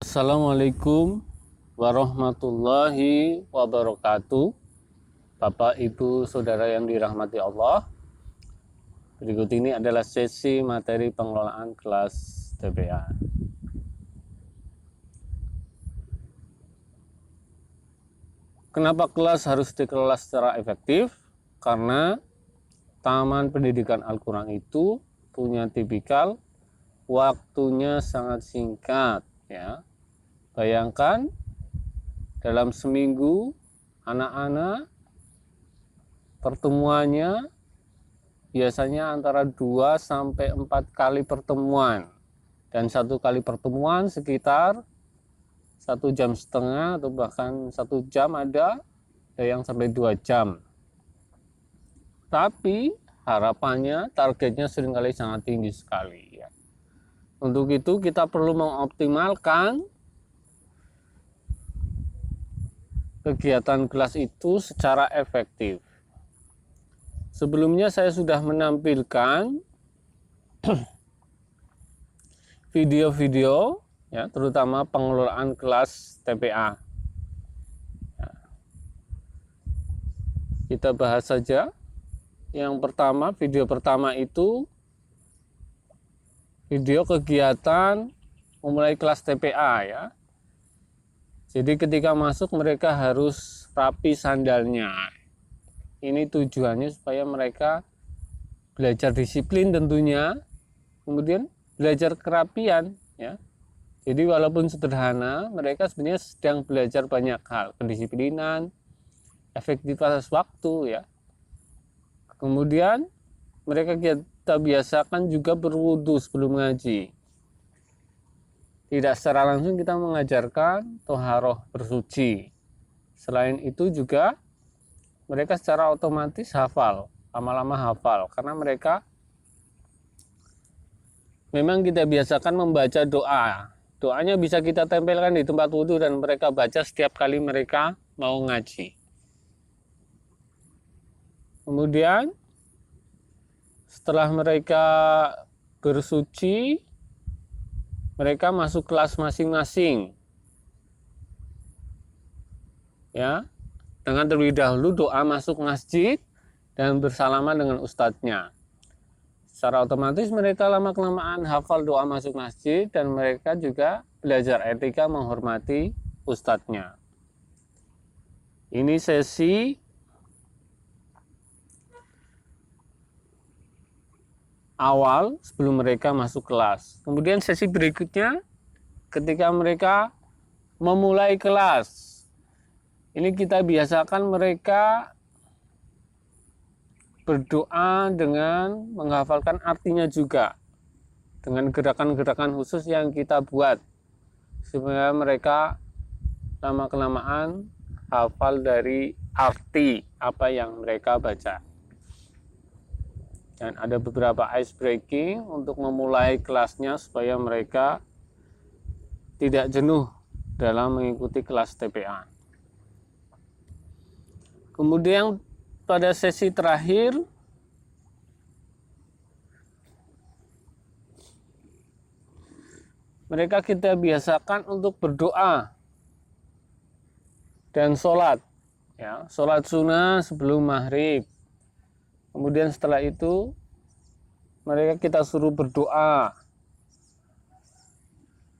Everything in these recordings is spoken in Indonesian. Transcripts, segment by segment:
Assalamualaikum warahmatullahi wabarakatuh. Bapak, Ibu, Saudara yang dirahmati Allah. Berikut ini adalah sesi materi pengelolaan kelas TPA. Kenapa kelas harus dikelola secara efektif? Karena Taman Pendidikan Al-Quran itu punya tipikal waktunya sangat singkat, ya. Bayangkan dalam seminggu anak-anak pertemuannya biasanya antara 2 sampai 4 kali pertemuan, dan satu kali pertemuan sekitar 1,5 jam atau bahkan 1 jam, ada yang sampai 2 jam. Tapi harapannya, targetnya seringkali sangat tinggi sekali, ya. Untuk itu kita perlu mengoptimalkan kegiatan kelas itu secara efektif. Sebelumnya saya sudah menampilkan video-video, ya, terutama pengelolaan kelas TPA. Ya. Kita bahas saja. Yang pertama, video pertama itu video kegiatan memulai kelas TPA, ya. Jadi ketika masuk mereka harus rapi sandalnya. Ini tujuannya supaya mereka belajar disiplin tentunya, kemudian belajar kerapian, ya. Jadi walaupun sederhana, mereka sebenarnya sedang belajar banyak hal, kedisiplinan, efektivitas waktu, ya. Kemudian mereka kita biasakan juga berwudu sebelum ngaji. Tidak secara langsung kita mengajarkan toharoh bersuci. Selain itu juga mereka secara otomatis hafal, lama-lama hafal, karena mereka memang kita biasakan membaca doa. Doanya bisa kita tempelkan di tempat wudhu dan mereka baca setiap kali mereka mau ngaji. Kemudian setelah mereka bersuci, mereka masuk kelas masing-masing, ya, dengan terlebih dahulu doa masuk masjid dan bersalaman dengan ustadznya. Secara otomatis mereka lama-kelamaan hafal doa masuk masjid dan mereka juga belajar etika menghormati ustadznya. Ini sesi awal sebelum mereka masuk kelas. Kemudian sesi berikutnya ketika mereka memulai kelas. Ini kita biasakan mereka berdoa dengan menghafalkan artinya juga, dengan gerakan-gerakan khusus yang kita buat supaya mereka lama-kelamaan hafal dari arti apa yang mereka baca. Dan ada beberapa ice breaking untuk memulai kelasnya supaya mereka tidak jenuh dalam mengikuti kelas TPA. Kemudian pada sesi terakhir mereka kita biasakan untuk berdoa dan sholat, ya, sholat sunnah sebelum maghrib. Kemudian setelah itu mereka kita suruh berdoa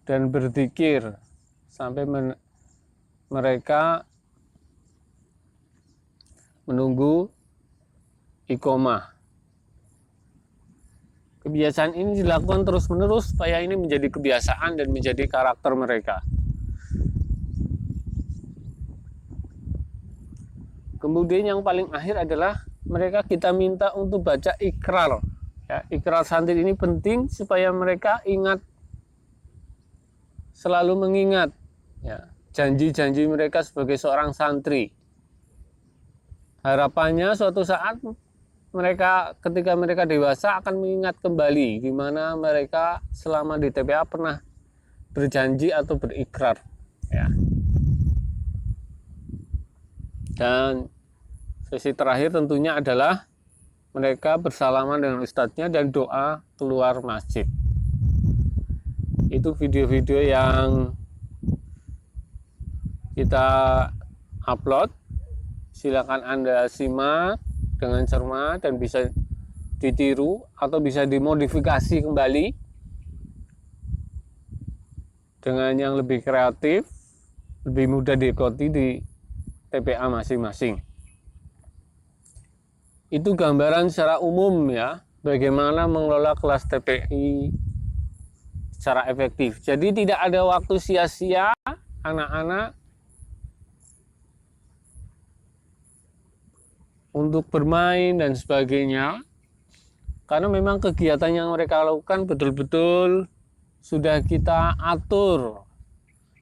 dan berzikir sampai mereka menunggu iqomah. Kebiasaan ini dilakukan terus-menerus supaya ini menjadi kebiasaan dan menjadi karakter mereka. Kemudian yang paling akhir adalah mereka kita minta untuk baca ikrar, ya. Ikrar santri ini penting supaya mereka ingat, selalu mengingat, ya, janji-janji mereka sebagai seorang santri. Harapannya suatu saat mereka ketika mereka dewasa akan mengingat kembali di mana mereka selama di TPA pernah berjanji atau berikrar, ya. Dan sesi terakhir tentunya adalah mereka bersalaman dengan ustadznya dan doa keluar masjid. Itu video-video yang kita upload. Silakan Anda simak dengan cermat dan bisa ditiru atau bisa dimodifikasi kembali dengan yang lebih kreatif, lebih mudah diikuti di TPA masing-masing. Itu gambaran secara umum ya, bagaimana mengelola kelas TPI secara efektif. Jadi tidak ada waktu sia-sia anak-anak untuk bermain dan sebagainya, karena memang kegiatan yang mereka lakukan betul-betul sudah kita atur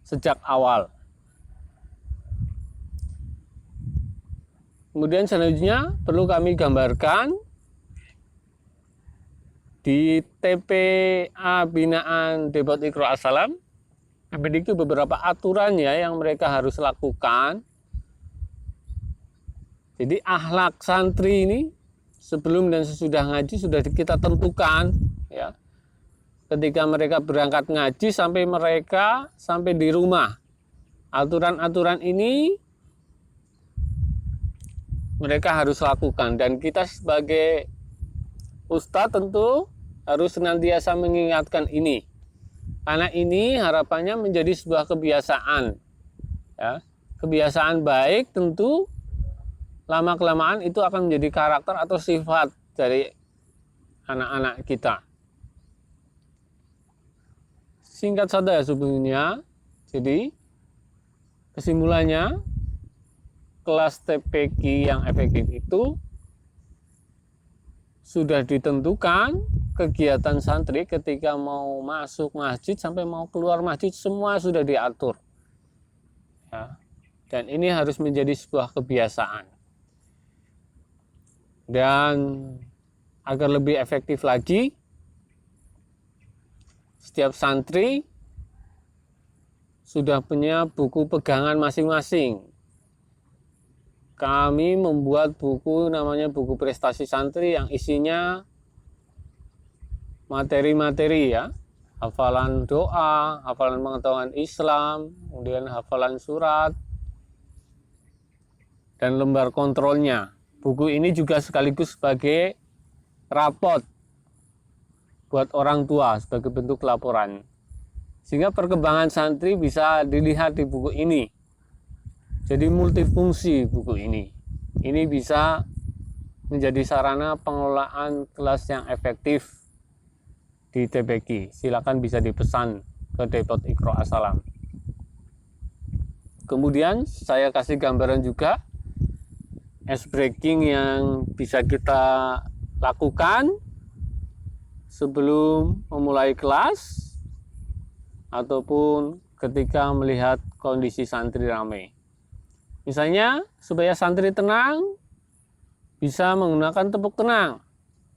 sejak awal. Kemudian selanjutnya perlu kami gambarkan di TPA binaan Depot Iqra As-Salam memiliki beberapa aturan ya yang mereka harus lakukan. Jadi akhlak santri ini sebelum dan sesudah ngaji sudah kita tentukan ya. Ketika mereka berangkat ngaji sampai mereka sampai di rumah. Aturan-aturan ini mereka harus lakukan, dan kita sebagai ustadz tentu harus senantiasa mengingatkan ini. Karena ini harapannya menjadi sebuah kebiasaan. Ya. Kebiasaan baik tentu lama-kelamaan itu akan menjadi karakter atau sifat dari anak-anak kita. Singkat saja sebetulnya, jadi kesimpulannya kelas TPQ yang efektif itu sudah ditentukan kegiatan santri ketika mau masuk masjid sampai mau keluar masjid semua sudah diatur. Ya. Dan ini harus menjadi sebuah kebiasaan. Dan agar lebih efektif lagi, setiap santri sudah punya buku pegangan masing-masing. Kami membuat buku namanya buku prestasi santri yang isinya materi-materi ya, hafalan doa, hafalan pengetahuan Islam, kemudian hafalan surat, dan lembar kontrolnya. Buku ini juga sekaligus sebagai rapot buat orang tua sebagai bentuk laporan. Sehingga perkembangan santri bisa dilihat di buku ini. Jadi multifungsi buku ini. Ini bisa menjadi sarana pengelolaan kelas yang efektif di TPQ. Silakan bisa dipesan ke Depot Iqra As-Salam. Kemudian saya kasih gambaran juga ice breaking yang bisa kita lakukan sebelum memulai kelas ataupun ketika melihat kondisi santri ramai. Misalnya supaya santri tenang bisa menggunakan tepuk tenang.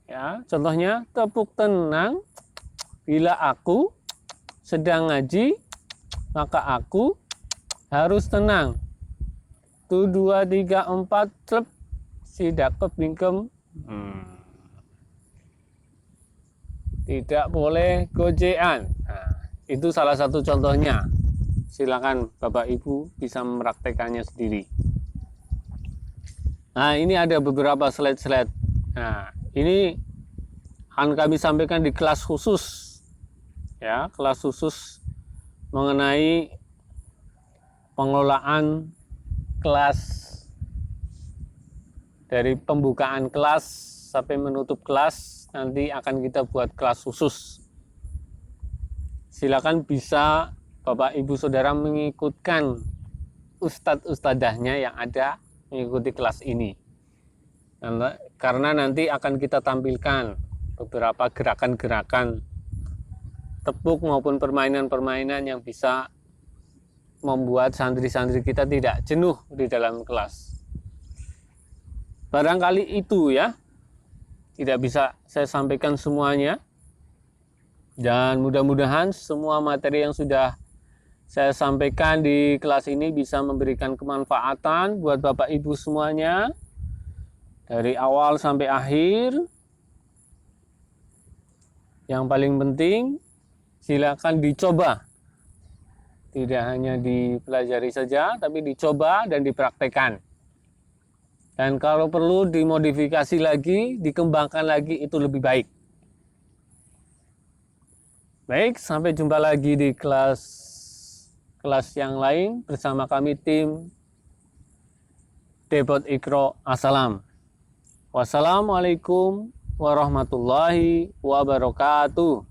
Ya, contohnya tepuk tenang bila aku sedang ngaji maka aku harus tenang. 1, 2, 3, 4 klep sidak kebingkem. Tidak boleh gojean. Nah, itu salah satu contohnya. Silakan Bapak Ibu bisa mempraktekannya sendiri. Nah, ini ada beberapa slide-slide. Nah, ini akan kami sampaikan di kelas khusus. Ya, kelas khusus mengenai pengelolaan kelas dari pembukaan kelas sampai menutup kelas. Nanti akan kita buat kelas khusus. Silakan bisa Bapak Ibu Saudara mengikutkan ustadz-ustadzahnya yang ada mengikuti kelas ini. Karena nanti akan kita tampilkan beberapa gerakan-gerakan tepuk maupun permainan-permainan yang bisa membuat santri-santri kita tidak jenuh di dalam kelas. Barangkali itu ya, tidak bisa saya sampaikan semuanya. Dan mudah-mudahan semua materi yang sudah saya sampaikan di kelas ini bisa memberikan kemanfaatan buat Bapak Ibu semuanya. Dari awal sampai akhir. Yang paling penting, silakan dicoba Tidak hanya dipelajari saja, tapi dicoba dan dipraktekkan. Dan kalau perlu dimodifikasi lagi, dikembangkan lagi, itu lebih baik. Baik, sampai jumpa lagi di kelas yang lain bersama kami tim Depot Ikro Assalam. Wassalamualaikum warahmatullahi wabarakatuh.